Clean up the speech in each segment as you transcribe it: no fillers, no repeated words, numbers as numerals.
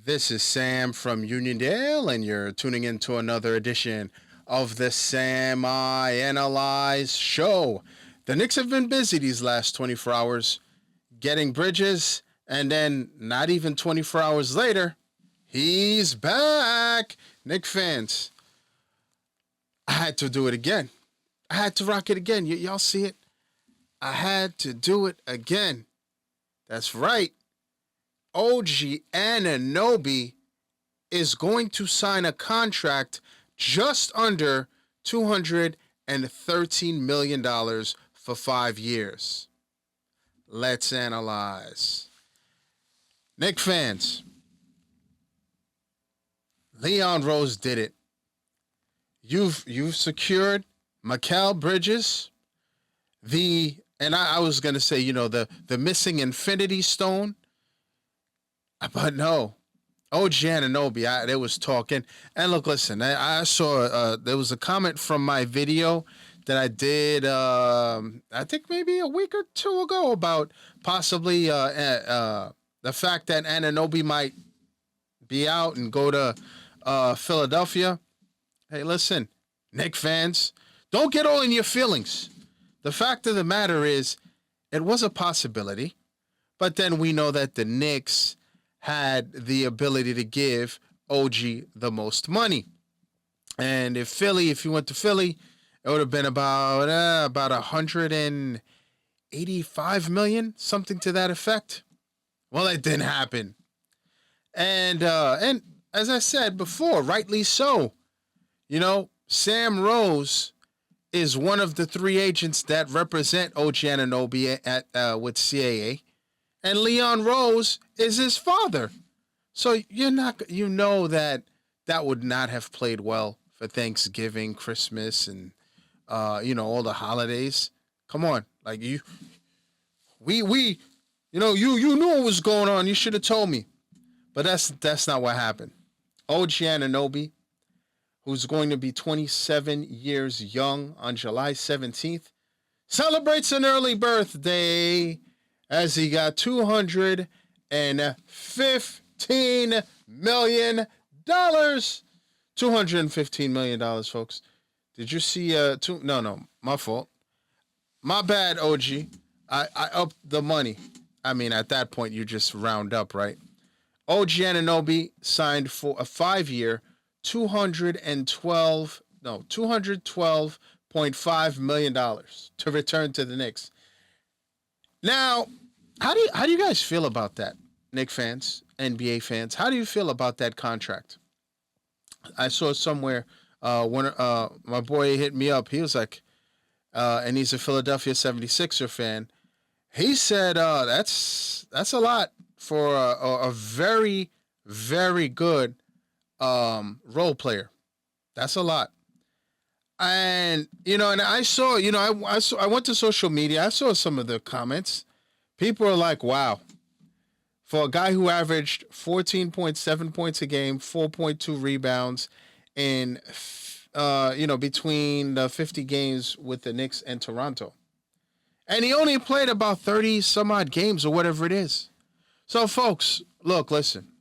This is Sam from Uniondale, and you're tuning into another edition of the Sam I Analyze Show. The Knicks have been busy these last 24 hours getting Bridges, and then not even 24 hours later, he's back. Knicks fans, I had to do it again. I had to rock it again. Y'all see it? I had to do it again. That's right. OG Anunoby is going to sign a contract just under $213 million for 5 years. Let's analyze. Knicks fans, Leon Rose did it. You've secured Mikal Bridges, I was gonna say, the missing Infinity Stone. But no, OG Anunoby, they was talking. And look, listen, I saw there was a comment from my video that I did, I think maybe a week or two ago, about possibly the fact that Anunoby might be out and go to Philadelphia. Hey, listen, Knicks fans, don't get all in your feelings. The fact of the matter is, it was a possibility, but then we know that the Knicks had the ability to give OG the most money. And if you went to Philly, it would have been about $185 million, something to that effect. Well, it didn't happen. And as I said before, rightly so. Sam Rose is one of the 3 agents that represent OG Anunoby with CAA. And Leon Rose is his father. So that would not have played well for Thanksgiving, Christmas, and all the holidays. Come on. Like you knew what was going on. You should have told me. But that's not what happened. OG Anunoby, who's going to be 27 years young on July 17th, celebrates an early birthday as he got $215 million. $215 million, folks. Did you see no, my fault. My bad, OG. I upped the money. I mean, at that point, you just round up, right? OG Anunoby signed for a 5-year, $212.5 million to return to the Knicks. Now, how do you guys feel about that, Knicks fans, NBA fans? How do you feel about that contract? I saw somewhere when my boy hit me up. He was like, and he's a Philadelphia 76er fan. He said that's a lot for a very, very good role player. That's a lot. And and I saw, I went to social media. I saw some of the comments. People are like, "Wow, for a guy who averaged 14.7 points a game, 4.2 rebounds, in between the 50 games with the Knicks and Toronto, and he only played about 30 some odd games or whatever it is." So, folks, look, listen.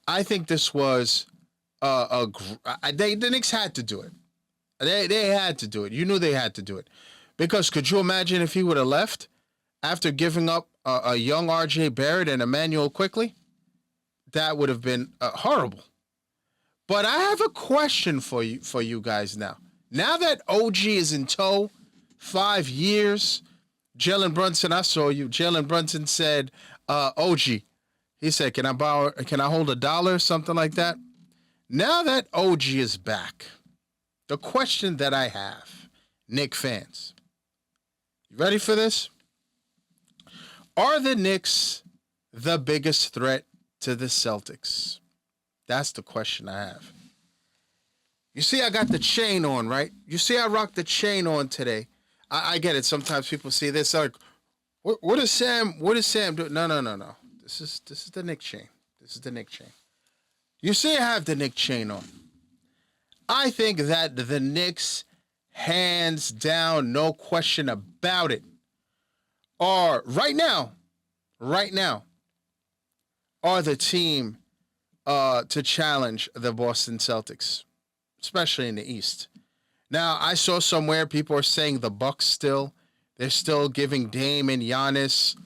I think this was the Knicks had to do it. They had to do it. You knew they had to do it. Because could you imagine if he would have left after giving up a young R.J. Barrett and Emmanuel Quickly? That would have been horrible. But I have a question for you guys now. Now that OG is in tow, 5 years, Jalen Brunson, I saw you. Jalen Brunson said, OG, he said, can I hold $1? Something like that. Now that OG is back, the question that I have, Knicks fans, you ready for this? Are the Knicks the biggest threat to the Celtics? That's the question I have. You see, I got the chain on, right? You see, I rocked the chain on today. I get it. Sometimes people see this like, what is Sam doing? No. This is the Knicks chain. This is the Knicks chain. You see, I have the Knicks chain on. I think that the Knicks, hands down, no question about it, are right now, are the team to challenge the Boston Celtics, especially in the East. Now, I saw somewhere people are saying the Bucks still. They're still giving Dame and Giannis.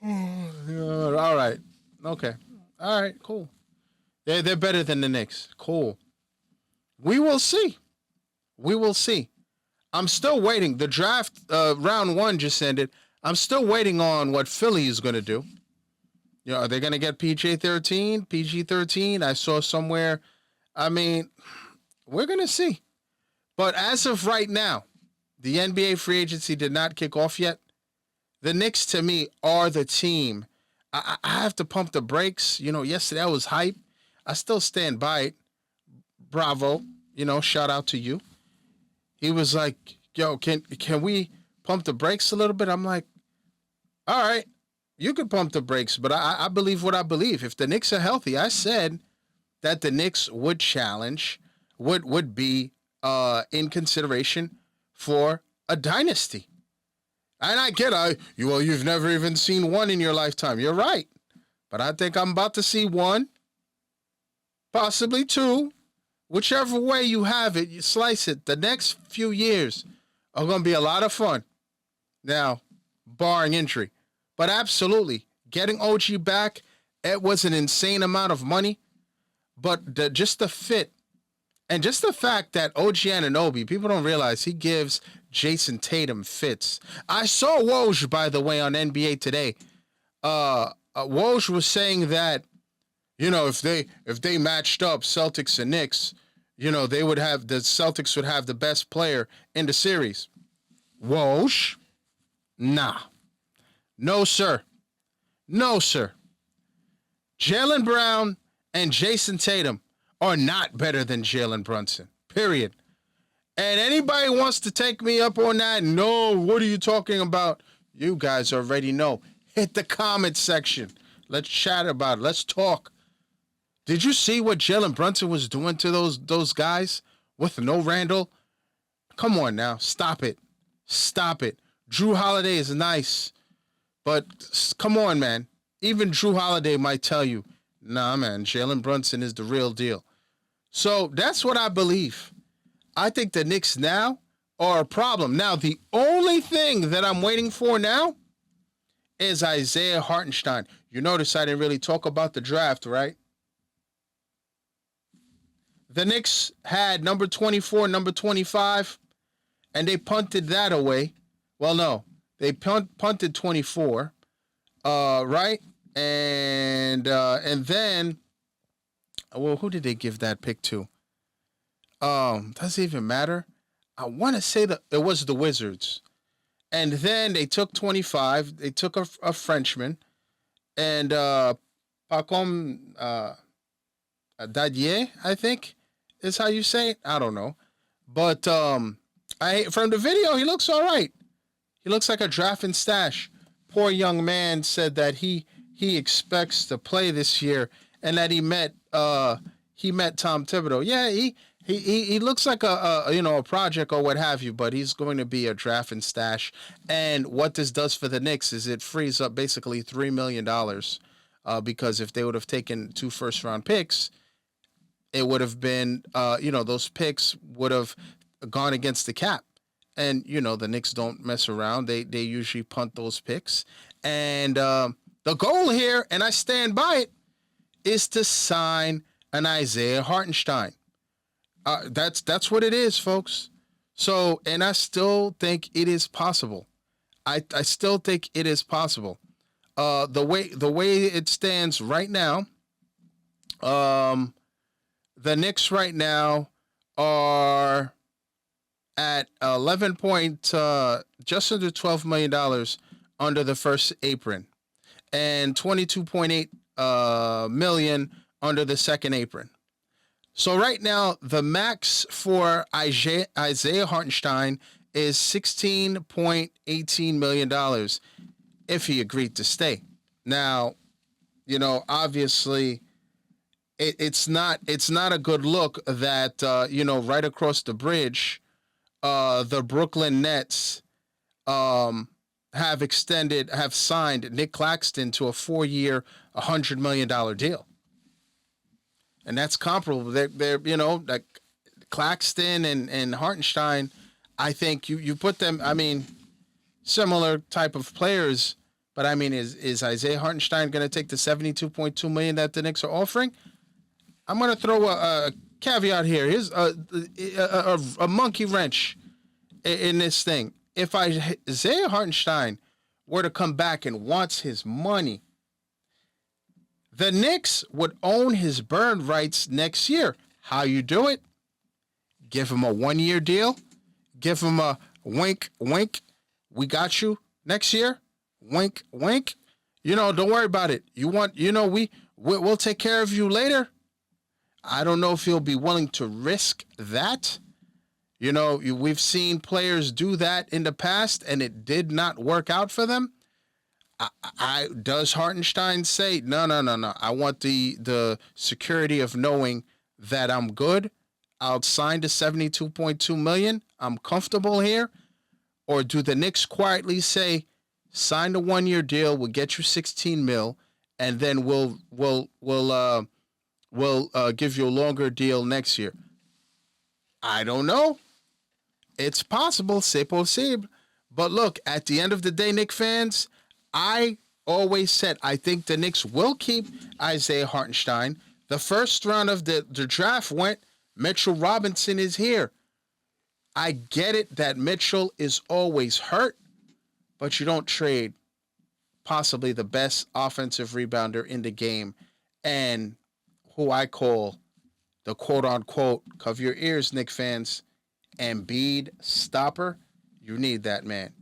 All right. Okay. All right, cool. They're better than the Knicks. Cool. We will see. We will see. I'm still waiting. The draft round 1 just ended. I'm still waiting on what Philly is going to do. You know, are they going to get PG-13? I saw somewhere. I mean, we're going to see. But as of right now, the NBA free agency did not kick off yet. The Knicks, to me, are the team. I have to pump the brakes. You know, yesterday I was hype. I still stand by it. Bravo. You know, shout out to you. He was like, yo, can we pump the brakes a little bit? I'm like, all right, you can pump the brakes, but I believe what I believe. If the Knicks are healthy, I said that the Knicks would challenge, would be in consideration for a dynasty. And I get, you've never even seen one in your lifetime. You're right. But I think I'm about to see one, possibly two. Whichever way you have it, you slice it. The next few years are going to be a lot of fun. Now, barring injury. But absolutely, getting OG back, it was an insane amount of money. But just the fit and just the fact that OG Anunoby, people don't realize he gives Jason Tatum fits. I saw Woj, by the way, on NBA Today. Woj was saying that, you know, if they matched up Celtics and Knicks, you know, the Celtics would have the best player in the series. Woj? Nah. No, sir. No, sir. Jaylen Brown and Jason Tatum are not better than Jalen Brunson. Period. And anybody wants to take me up on that? No, what are you talking about? You guys already know. Hit the comment section. Let's chat about it. Let's talk. Did you see what Jalen Brunson was doing to those guys with no Randall? Come on now. Stop it. Stop it. Drew Holiday is nice. But come on, man. Even Drew Holiday might tell you, nah, man, Jalen Brunson is the real deal. So that's what I believe. I think the Knicks now are a problem. Now, the only thing that I'm waiting for now is Isaiah Hartenstein. You notice I didn't really talk about the draft, right? The Knicks had number 24, number 25, and they punted that away. Well, no, they punted 24, right? And then, well, who did they give that pick to? Doesn't even matter. I want to say that it was the Wizards. And then they took 25. They took a Frenchman. And Pacom Dadier, I think, is how you say it. I don't know. But from the video, he looks all right. He looks like a draft and stash. Poor young man said that he expects to play this year and that he met Tom Thibodeau. Yeah, he looks like a project or what have you, but he's going to be a draft and stash. And what this does for the Knicks is it frees up basically $3 million because if they would have taken 2 first-round picks, it would have been, those picks would have gone against the cap. And, the Knicks don't mess around. They usually punt those picks. And the goal here, and I stand by it, is to sign an Isaiah Hartenstein. That's what it is, folks. So, and I still think it is possible. I still think it is possible. The way it stands right now, the Knicks right now are at just under $12 million under the first apron, and $22.8 million under the second apron. So right now, the max for Isaiah Hartenstein is $16.18 million if he agreed to stay. Now, obviously, it's not a good look that right across the bridge, the Brooklyn Nets have have signed Nick Claxton to a 4-year, $100 million deal. And that's comparable. They're like Claxton and Hartenstein, I think you put them, similar type of players, but is Isaiah Hartenstein going to take the $72.2 million that the Knicks are offering? I'm going to throw a caveat here. Here's a monkey wrench in this thing. If Isaiah Hartenstein were to come back and wants his money, the Knicks would own his bird rights next year. How you do it? Give him a 1-year deal. Give him a wink, wink. We got you next year. Wink, wink. Don't worry about it. We'll take care of you later. I don't know if he'll be willing to risk that. We've seen players do that in the past, and it did not work out for them. Does Hartenstein say, no, I want the security of knowing that I'm good. I'll sign the $72.2 million. I'm comfortable here. Or do the Knicks quietly say, sign the 1-year deal, we'll get you $16 million, and then we'll give you a longer deal next year? I don't know. It's possible, c'est possible. But look, at the end of the day, Knicks fans, I always said I think the Knicks will keep Isaiah Hartenstein. The first round of the draft went, Mitchell Robinson is here. I get it that Mitchell is always hurt, but you don't trade possibly the best offensive rebounder in the game and who I call the quote-unquote, cover your ears, Knicks fans, Embiid stopper. You need that man.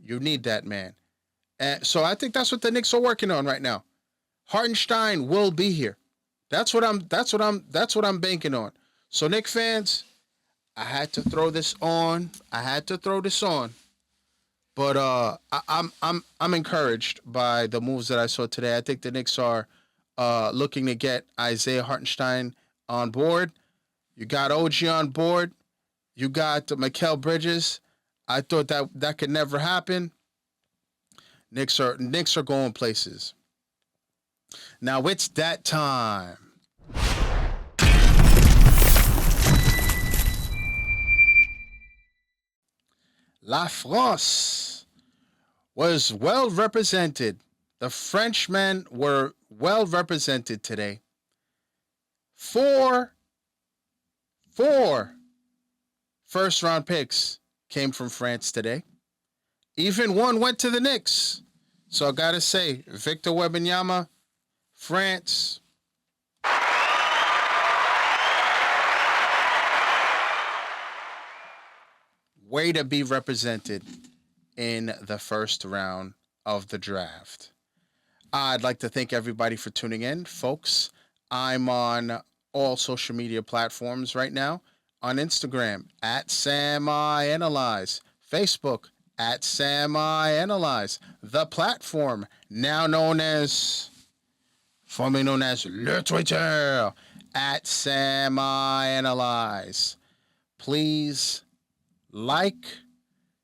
And so I think that's what the Knicks are working on right now. Hartenstein will be here. That's what I'm banking on. So Knicks fans, I had to throw this on. But I'm encouraged by the moves that I saw today. I think the Knicks are looking to get Isaiah Hartenstein on board. You got OG on board. You got Mikal Bridges. I thought that could never happen. Knicks are going places. Now it's that time. La France was well represented. The Frenchmen were well represented today. Four first-round picks came from France today. Even one went to the Knicks. So I got to say, Victor Wembanyama, France. Way to be represented in the first round of the draft. I'd like to thank everybody for tuning in, folks. I'm on all social media platforms right now. On Instagram, @SamIAnalyze. Facebook, @SamIAnalyze. The platform, formerly known as Le Twitter, @SamIAnalyze. Please like,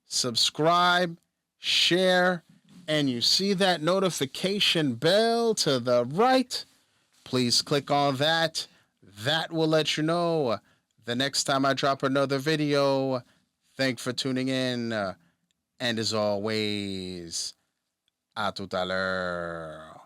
subscribe, share, and you see that notification bell to the right. Please click on that. That will let you know the next time I drop another video. Thanks for tuning in. And as always, à tout à l'heure.